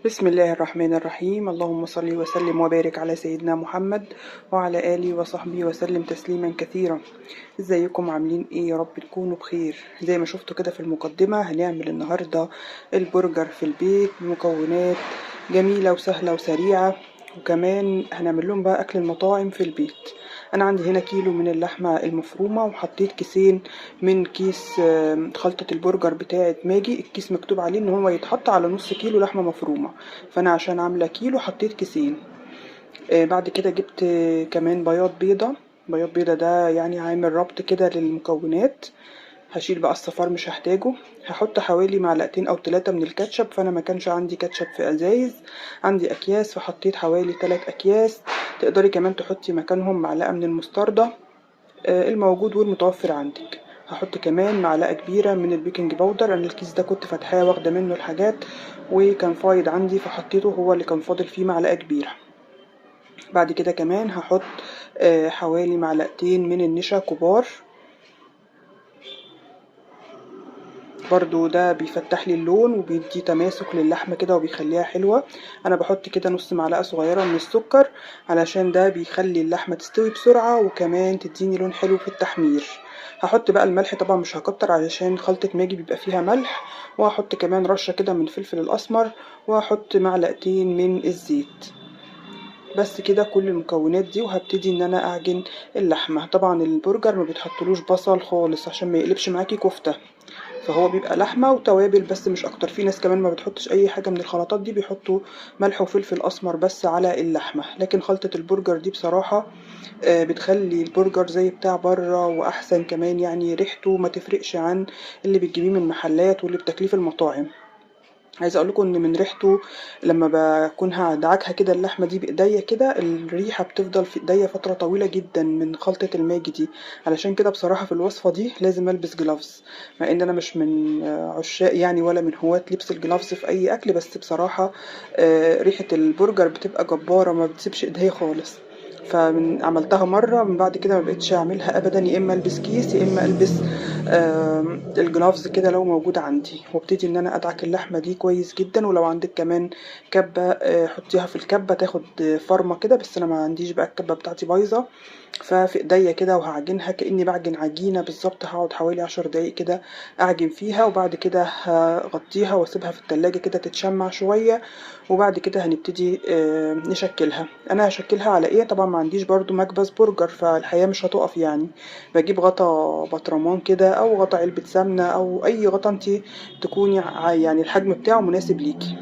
بسم الله الرحمن الرحيم. اللهم صل وسلم وبارك على سيدنا محمد وعلى آله وصحبه وسلم تسليما كثيرا. ازيكم عاملين ايه؟ يا رب تكونوا بخير. زي ما شفتوا كده في المقدمة هنعمل النهاردة البرجر في البيت بمكونات جميلة وسهلة وسريعة، وكمان هنعمل لهم بقى اكل المطاعم في البيت. انا عندي هنا كيلو من اللحمة المفرومة، وحطيت كيسين من كيس خلطة البرجر بتاعة ماجي. الكيس مكتوب عليه ان هو يتحط على نص كيلو لحمة مفرومة، فانا عشان عاملة كيلو حطيت كيسين. بعد كده جبت كمان بياض بيضة ده يعني عامل ربط كده للمكونات. هشيل بقى الصفار مش هحتاجه. هحط حوالي معلقتين او 3 من الكاتشب، فانا ما كانش عندي كاتشب في ازايز، عندي اكياس فحطيت حوالي 3 اكياس. تقدري كمان تحطي مكانهم معلقة من المستردة الموجود والمتوفر عندك. هحط كمان معلقة كبيرة من البيكنج باودر. انا الكيس ده كنت فاتحاه واخدة منه الحاجات وكان فايض عندي فحطيته، هو اللي كان فاضل فيه معلقة كبيرة. بعد كده كمان هحط حوالي معلقتين من النشا كبار، برضو ده بيفتح لي اللون وبيدي تماسك للحمة كده وبيخليها حلوة. انا بحط كده نص معلقة صغيرة من السكر علشان ده بيخلي اللحمة تستوي بسرعة وكمان تديني لون حلو في التحمير. هحط بقى الملح، طبعا مش هكتر علشان خلطة ماجي بيبقى فيها ملح، وهحط كمان رشة كده من الفلفل الاسمر، وهحط معلقتين من الزيت. بس كده كل المكونات دي، وهبتدي ان انا اعجن اللحمة. طبعا البرجر ما بتحطلوش بصل خالص عشان ما يقلبش معاكي كفتة، فهو بيبقى لحمة وتوابل بس مش اكتر. في ناس كمان ما بتحطش اي حاجة من الخلطات دي، بيحطوا ملح وفلفل اسمر بس على اللحمة. لكن خلطة البرجر دي بصراحة بتخلي البرجر زي بتاع بره واحسن كمان، يعني ريحته ما تفرقش عن اللي بتجيبيه من محلات واللي بتاكليه في المطاعم. عايزه اقول لكم ان من ريحته لما بكون هدعكها كده اللحمه دي بايديا كده، الريحه بتفضل في ايديا فتره طويله جدا من خلطه الماجي دي. علشان كده بصراحه في الوصفه دي لازم البس جلافز، مع ان انا مش من عشاق يعني ولا من هواة لبس الجلافز في اي اكل، بس بصراحه ريحه البرجر بتبقى جباره ما بتسيبش ايديا خالص. عملتها مره، من بعد كده ما بقتش اعملها ابدا، يا اما البس كيس يا اما البس الجلافز كده لو موجود عندي. وابتدي ان انا ادعك اللحمه دي كويس جدا. ولو عندك كمان كبه حطيها في الكبه تاخد فرمه كده، بس انا ما عنديش بقى، الكبه بتاعتي بايظه. ففي ايديا كده وهعجنها كاني بعجن عجينه بالظبط. هقعد حوالي 10 دقايق كده اعجن فيها، وبعد كده هغطيها واسيبها في التلاجة كده تتشمع شويه. وبعد كده هنبتدي نشكلها. انا هشكلها على ايه؟ طبعا ما عنديش برضو مكبس برجر، فالحياه مش هتقف يعني. بجيب غطا بطرمان كده او غطا علبة سمنة او اي غطا انت تكوني يعني الحجم بتاعه مناسب ليكي.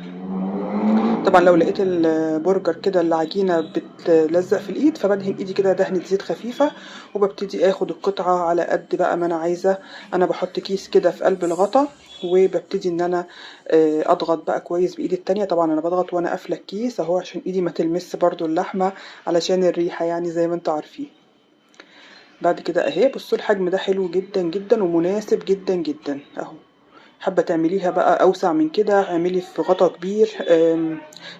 طبعا لو لقيت البرجر كده العجينة بتلزق في الايد، فبدهن ايدي كده دهنة زيت خفيفة، وببتدي اخد القطعة على قد بقى ما انا عايزة. انا بحط كيس كده في قلب الغطا، وببتدي ان انا اضغط بقى كويس بايدي التانية. طبعا انا بضغط وانا قافلة الكيس اهو عشان ايدي ما تلمس برضو اللحمة، علشان الريحة يعني زي ما انتوا عارفين. بعد كده اهي بصوا الحجم ده حلو جدا جدا ومناسب جدا جدا اهو. حابة تعمليها بقى اوسع من كده اعملي في غطا كبير،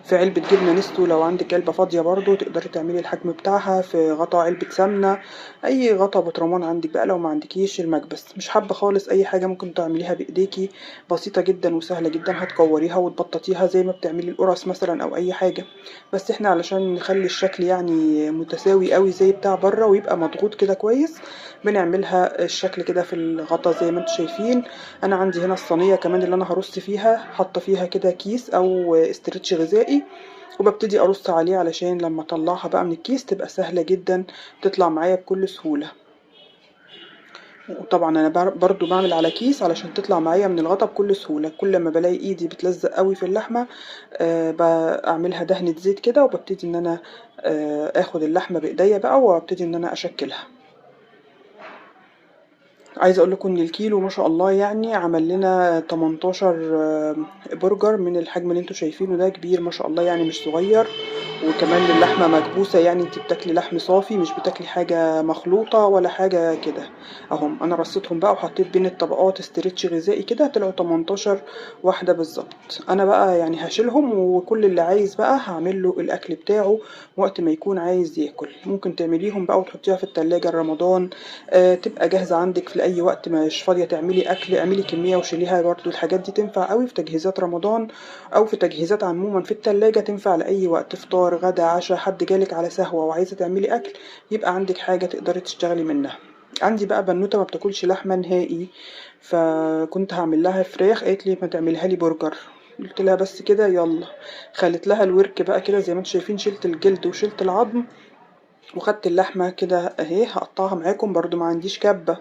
في علبة جبنة نستو. لو عندك علبة فاضية برضو تقدري تعملي الحجم بتاعها في غطا علبة سمنة، اي غطا برطمان عندك بقى. لو ما عندكيش المكبس مش حابة خالص اي حاجة، ممكن تعمليها بايديكي، بسيطة جدا وسهلة جدا. هتكوريها وتبططيها زي ما بتعملي القرص مثلا او اي حاجة. بس احنا علشان نخلي الشكل يعني متساوي قوي زي بتاع بره ويبقى مضغوط كده كويس، بنعملها الشكل كده في الغطا زي ما انتم شايفين. انا عندي هنا الصينيه كمان اللي انا هرص فيها، حاطه فيها كده كيس او استرتش غذائي، وببتدي ارص عليه علشان لما اطلعها بقى من الكيس تبقى سهله جدا تطلع معايا بكل سهوله. وطبعا انا برضو بعمل على كيس علشان تطلع معايا من الغطا بكل سهوله. كل ما بلاقي ايدي بتلزق قوي في اللحمه بعملها دهنه زيت كده، وببتدي ان انا اخد اللحمه بايديا بقى وابتدي ان انا اشكلها. عايزه اقول لكم ان الكيلو ما شاء الله يعني عمل لنا 18 برجر من الحجم اللي انتوا شايفينه ده، كبير ما شاء الله يعني مش صغير. وكمان اللحمة مكبوسة، يعني انت بتاكلي لحم صافي مش بتاكلي حاجة مخلوطة ولا حاجة كده. اهم انا رصيتهم بقى وحطيت بين الطبقات استرتش غذائي كده، طلعوا 18 واحدة بالظبط. انا بقى يعني هشيلهم، وكل اللي عايز بقى هعمل له الاكل بتاعه وقت ما يكون عايز ياكل. ممكن تعمليهم بقى وتحطيها في التلاجة لرمضان، تبقى جاهزة عندك في اي وقت مش فاضية تعملي اكل، اعملي كمية وشيليها. برضو الحاجات دي تنفع قوي في تجهيزات رمضان او في تجهيزات عموما في التلاجة، تنفع لاي وقت، فطار غدا عشاء، حد جالك على سهوة وعايزة تعملي اكل يبقى عندك حاجة تقدري تشتغلي منها. عندي بقى بنوتة ما بتاكلش لحمة نهائي، فكنت هعمل لها فراخ، قالت لي ما تعملها لي برجر. قلت لها بس كده يلا. خلت لها الورك بقى كده زي ما انتم شايفين، شلت الجلد وشلت العظم وخدت اللحمة كده اهي، هقطعها معاكم. برضو ما عنديش كبة،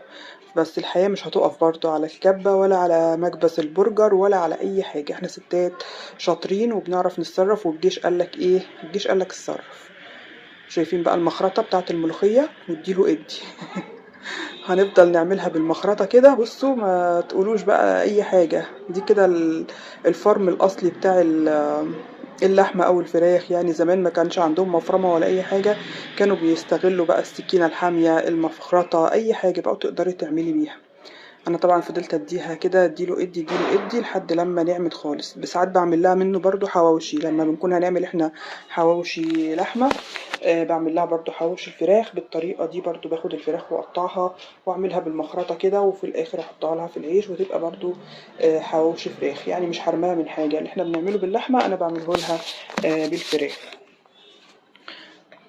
بس الحياة مش هتقف برضو على الكبة ولا على مكبس البرجر ولا على اي حاجة. احنا ستات شاطرين وبنعرف نتصرف، والجيش قالك ايه؟ الجيش قالك اتصرف. شايفين بقى المخرطة بتاعت الملوخية؟ واديله ادي. هنفضل نعملها بالمخرطة كده. بصوا ما تقولوش بقى اي حاجة، دي كده الفرم الاصلي بتاع اللحمة او الفراخ. يعني زمان ما كانش عندهم مفرمة ولا اي حاجة، كانوا بيستغلوا بقى السكينة الحامية، المفخرطة، اي حاجة بقى تقدري تعملي بيها. انا طبعا فضلت اديها كده، اديله ادي اديله ادي لحد لما نعمت خالص. بساعات بعمل لها منه برضو حواوشي، لما بنكون هنعمل احنا حواوشي لحمة، بعمل لها برضو حواوشي الفراخ بالطريقة دي. برضو باخد الفراخ واقطعها واعملها بالمخرطة كده، وفي الاخر احطها لها في العيش وتبقى برضو حواوشي فراخ. يعني مش حرمها من حاجة، اللي احنا بنعمله باللحمة انا بعمله لها بالفراخ.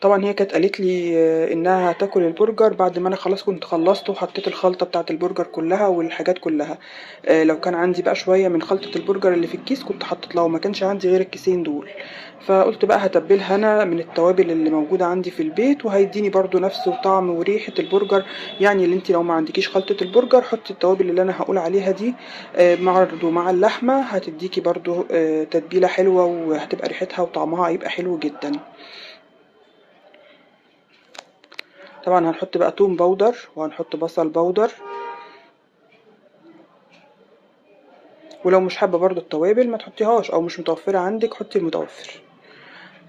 طبعا هي كانت قالت لي انها هتاكل البرجر بعد ما انا خلاص كنت خلصت وحطيت الخلطه بتاعه البرجر كلها والحاجات كلها. لو كان عندي بقى شويه من خلطه البرجر اللي في الكيس كنت حطيت لها، وما كانش عندي غير الكيسين دول. فقلت بقى هتبلها انا من التوابل اللي موجوده عندي في البيت، وهيديني برضو نفس طعم وريحه البرجر. يعني اللي انت لو ما عندكيش خلطه البرجر حطي التوابل اللي انا هقول عليها دي مع اللحمه، هتديكي برضو تتبيله حلوه، وهتبقى ريحتها وطعمها هيبقى حلو جدا. طبعا هنحط بقى توم باودر وهنحط بصل باودر، ولو مش حابه برضو التوابل ما تحطيهاش، او مش متوفره عندك حطي المتوفر.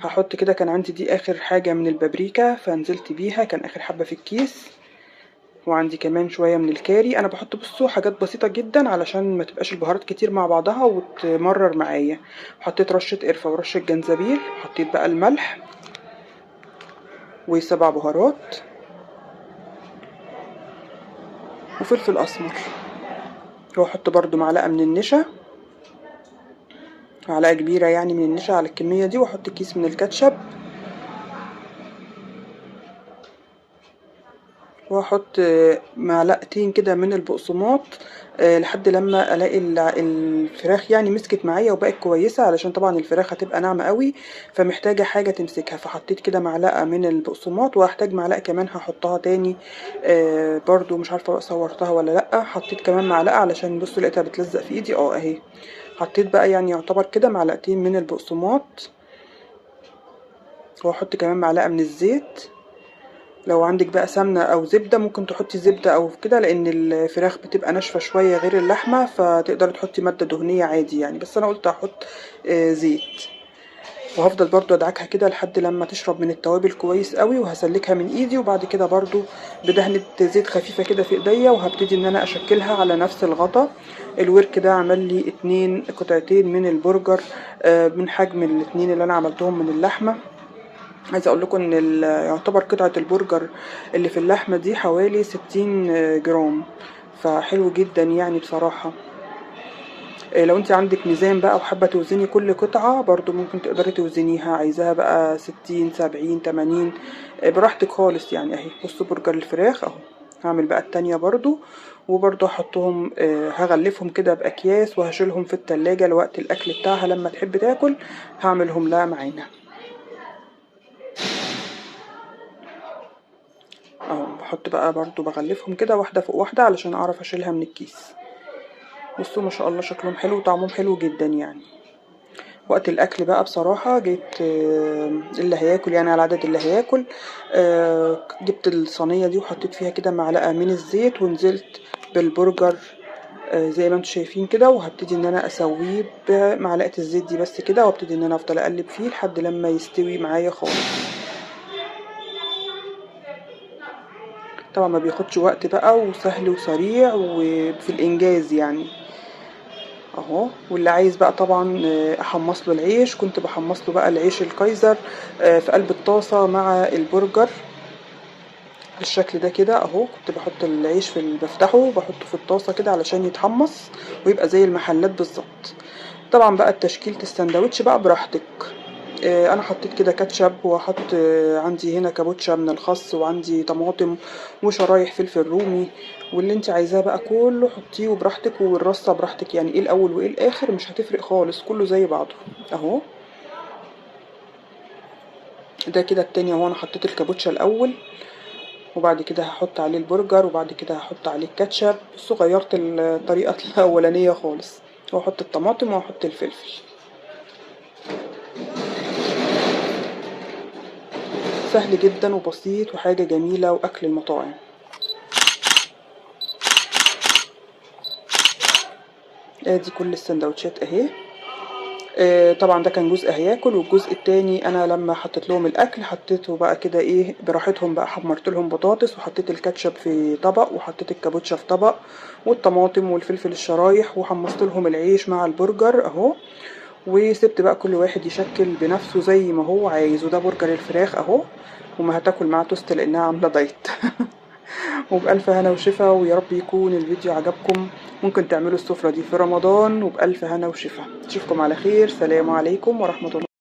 هحط كده، كان عندي دي اخر حاجه من البابريكا فنزلت بيها، كان اخر حبه في الكيس. وعندي كمان شويه من الكاري. انا بحط بصوا حاجات بسيطه جدا علشان ما تبقاش البهارات كتير مع بعضها وتمرر معايا. حطيت رشه قرفه ورشه جنزبيل، حطيت بقى الملح وسبع بهارات وفلفل اسمر، واحط برضو معلقه من النشا، معلقه كبيره يعني من النشا على الكميه دي، واحط كيس من الكاتشب، واحط معلقتين كده من البقسماط لحد لما الاقي الفراخ يعني مسكت معايا وبقت كويسه، علشان طبعا الفراخ هتبقى ناعمه قوي فمحتاجه حاجه تمسكها. فحطيت كده معلقه من البقسماط، وهحتاج معلقه كمان هحطها تاني برضو مش عارفه بقى صورتها ولا لا. حطيت كمان معلقه علشان بصوا لقيتها بتلزق في ايدي اهي. حطيت بقى يعني يعتبر كده معلقتين من البقسماط، واحط كمان معلقه من الزيت. لو عندك بقى سمنة او زبدة ممكن تحطي زبدة او كده، لان الفراخ بتبقى ناشفة شوية غير اللحمة، فتقدري تحطي مادة دهنية عادي يعني، بس انا قلت هحط زيت. وهفضل برضو ادعكها كده لحد لما تشرب من التوابل كويس قوي، وهسلكها من ايدي. وبعد كده برضو بدهنة زيت خفيفة كده في ايديا، وهبتدي ان انا اشكلها على نفس الغطا. الورك ده عمل لي قطعتين من البرجر من حجم الاتنين اللي انا عملتهم من اللحمة. عايزه اقول لكم ان يعتبر قطعه البرجر اللي في اللحمه دي حوالي 60 جرام، فحلو جدا يعني بصراحه. لو انت عندك ميزان بقى وحابه توزني كل قطعه برضو ممكن تقدري توزنيها، عايزاها بقى 60 70 80 براحتك خالص يعني. اهي بصوا برجر الفراخ اهو. هعمل بقى التانية برضو، وبرضو هحطهم هغلفهم كده باكياس وهشيلهم في التلاجة لوقت الاكل بتاعها لما تحب تاكل هعملهم لها معانا اهو. بحط بقى برضو بغلفهم كده واحدة فوق واحدة علشان اعرف اشيلها من الكيس. بصوا ما شاء الله شكلهم حلو وطعمهم حلو جدا يعني. وقت الاكل بقى بصراحة جيت اللي هياكل يعني على عدد اللي هياكل جبت الصينية دي وحطيت فيها كده معلقة من الزيت ونزلت بالبرجر زي ما انتم شايفين كده. وهبتدي ان انا اسويه بمعلقه الزيت دي بس كده، وابتدي ان انا افضل اقلب فيه لحد لما يستوي معايا خالص. طبعا ما بياخدش وقت بقى، وسهل وسريع وفي الانجاز يعني اهو. واللي عايز بقى طبعا احمص له العيش، كنت بحمص له بقى العيش الكايزر في قلب الطاسه مع البرجر بالشكل ده كده اهو. كنت بحط العيش بفتحه وبحطه في الطاسه كده علشان يتحمص ويبقى زي المحلات بالظبط. طبعا بقى التشكيلة السندوتش بقى براحتك. انا حطيت كده كاتشب، وهحط عندي هنا كابوتشا من الخس، وعندي طماطم وشرايح فلفل رومي، واللي انت عايزاه بقى كله حطيه وبراحتك. والرصه براحتك يعني، ايه الاول وايه الاخر مش هتفرق خالص، كله زي بعضه اهو. ده كده التاني اهو. انا حطيت الكابوتشا الاول، وبعد كده هحط عليه البرجر، وبعد كده هحط عليه الكاتشب. بصوا غيرت الطريقه الاولانيه خالص، واحط الطماطم واحط الفلفل. سهل جدا وبسيط وحاجة جميلة وأكل المطاعم. ادي كل السندوتشات اهي. طبعا ده كان جزء هياكل، والجزء التاني انا لما حطيت لهم الاكل حطيته بقى كده ايه براحتهم بقى. حمرت لهم بطاطس، وحطيت الكاتشب في طبق، وحطيت الكابوتشا في طبق، والطماطم والفلفل الشرايح، وحمصت لهم العيش مع البرجر اهو. وسبت بقى كل واحد يشكل بنفسه زي ما هو عايز. وده برجر الفراخ اهو، وما هتاكل معاه توست لانها عامله دايت. وبألف هنا وشفا، ويا رب يكون الفيديو عجبكم. ممكن تعملوا السفرة دي في رمضان، وبألف هنا وشفا. اشوفكم على خير. سلام عليكم ورحمة الله.